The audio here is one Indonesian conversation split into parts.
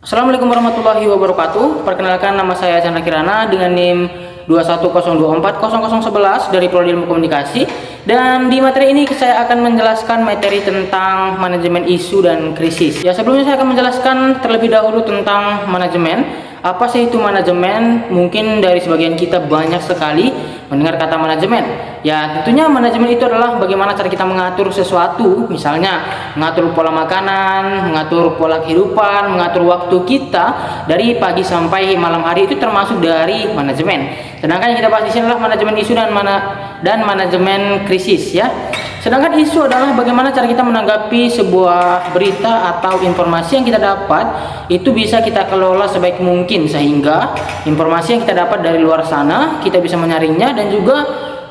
Assalamualaikum warahmatullahi wabarakatuh. Perkenalkan, nama saya Chandra Kirana dengan NIM 210240011 dari Prodi Ilmu Komunikasi. Dan di materi ini saya akan menjelaskan materi tentang manajemen isu dan krisis. Ya, sebelumnya saya akan menjelaskan terlebih dahulu tentang manajemen. Apa sih itu manajemen? Mungkin dari sebagian kita banyak sekali mendengar kata manajemen. Ya, tentunya manajemen itu adalah bagaimana cara kita mengatur sesuatu, misalnya mengatur pola makanan, mengatur pola kehidupan, mengatur waktu kita dari pagi sampai malam hari, itu termasuk dari manajemen. Sedangkan yang kita bahas di sini adalah manajemen isu dan manajemen krisis, ya. Sedangkan isu adalah bagaimana cara kita menanggapi sebuah berita atau informasi yang kita dapat, itu bisa kita kelola sebaik mungkin sehingga informasi yang kita dapat dari luar sana kita bisa menyaringnya dan juga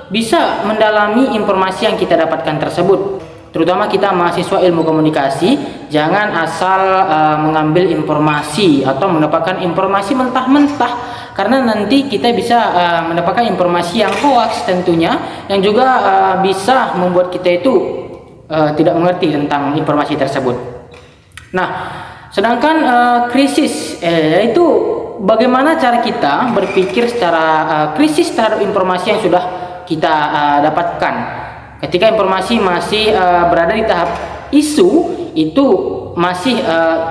bisa mendalami informasi yang kita dapatkan tersebut. Terutama kita mahasiswa ilmu komunikasi, jangan asal mengambil informasi atau mendapatkan informasi mentah-mentah, karena nanti kita bisa mendapatkan informasi yang hoax tentunya, yang juga bisa membuat kita itu tidak mengerti tentang informasi tersebut. Nah, sedangkan krisis yaitu bagaimana cara kita berpikir secara krisis terhadap informasi yang sudah kita dapatkan. Ketika informasi masih berada di tahap isu, itu masih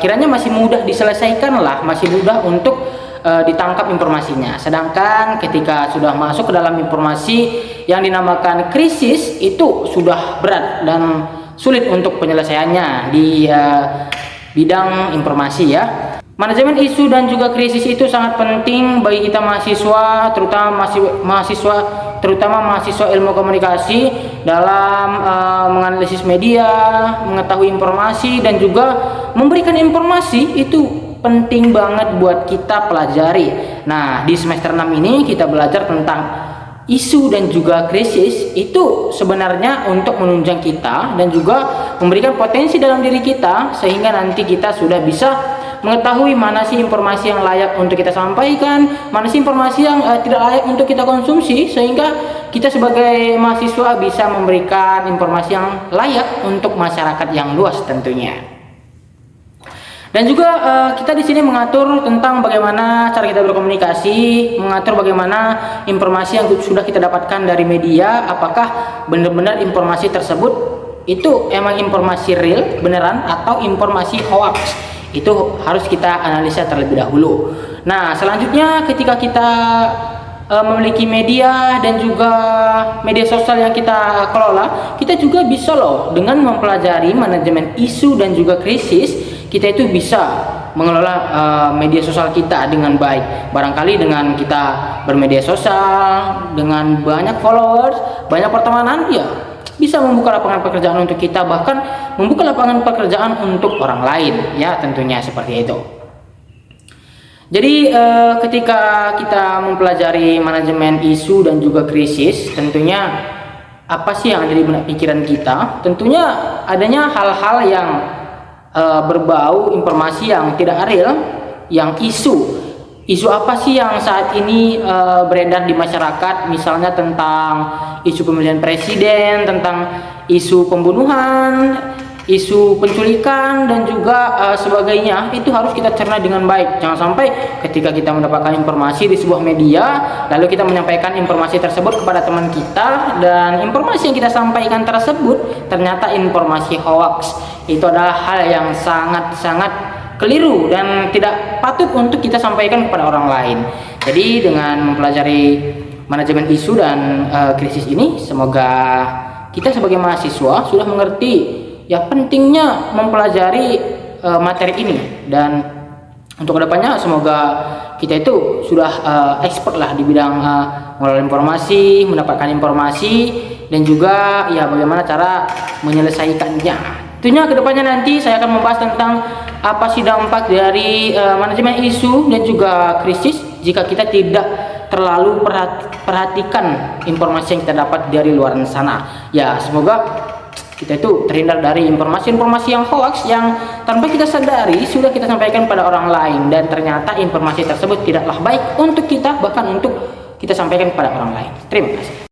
kiranya masih mudah diselesaikan lah, masih mudah untuk ditangkap informasinya. Sedangkan ketika sudah masuk ke dalam informasi yang dinamakan krisis, itu sudah berat dan sulit untuk penyelesaiannya di bidang informasi, ya. Manajemen isu dan juga krisis itu sangat penting bagi kita mahasiswa, terutama mahasiswa ilmu komunikasi dalam menganalisis media, mengetahui informasi dan juga memberikan informasi. Itu penting banget buat kita pelajari. Nah, di semester 6 ini kita belajar tentang isu dan juga krisis. Itu sebenarnya untuk menunjang kita dan juga memberikan potensi dalam diri kita, sehingga nanti kita sudah bisa mengetahui mana sih informasi yang layak untuk kita sampaikan, mana sih informasi yang tidak layak untuk kita konsumsi, sehingga kita sebagai mahasiswa bisa memberikan informasi yang layak untuk masyarakat yang luas tentunya. Dan juga kita di sini mengatur tentang bagaimana cara kita berkomunikasi, mengatur bagaimana informasi yang sudah kita dapatkan dari media, apakah benar-benar informasi tersebut itu emang informasi real, beneran, atau informasi hoax. Itu harus kita analisa terlebih dahulu. Nah, selanjutnya ketika kita memiliki media dan juga media sosial yang kita kelola, kita juga bisa loh dengan mempelajari manajemen isu dan juga krisis, kita itu bisa mengelola media sosial kita dengan baik. Barangkali dengan kita bermedia sosial dengan banyak followers, banyak pertemanan, ya bisa membuka lapangan pekerjaan untuk kita, bahkan membuka lapangan pekerjaan untuk orang lain, ya, tentunya seperti itu. Jadi ketika kita mempelajari manajemen isu dan juga krisis, tentunya apa sih yang ada di benak pikiran kita? Tentunya adanya hal-hal yang berbau informasi yang tidak real, yang isu. Isu apa sih yang saat ini beredar di masyarakat? Misalnya tentang isu pemilihan presiden, tentang isu pembunuhan, isu penculikan dan juga sebagainya. Itu harus kita cerna dengan baik. Jangan sampai ketika kita mendapatkan informasi di sebuah media, lalu kita menyampaikan informasi tersebut kepada teman kita, dan informasi yang kita sampaikan tersebut ternyata informasi hoax. Itu adalah hal yang sangat-sangat keliru dan tidak patut untuk kita sampaikan kepada orang lain. Jadi dengan mempelajari manajemen isu dan krisis ini, semoga kita sebagai mahasiswa sudah mengerti ya pentingnya mempelajari materi ini, dan untuk kedepannya semoga kita itu sudah expert lah di bidang mengelola informasi, mendapatkan informasi, dan juga ya bagaimana cara menyelesaikannya. Tentunya kedepannya nanti saya akan membahas tentang apa sih dampak dari manajemen isu dan juga krisis jika kita tidak terlalu perhatikan informasi yang kita dapat dari luar sana. Ya, semoga kita itu terhindar dari informasi-informasi yang hoax yang tanpa kita sadari sudah kita sampaikan pada orang lain, dan ternyata informasi tersebut tidaklah baik untuk kita, bahkan untuk kita sampaikan kepada orang lain. Terima kasih.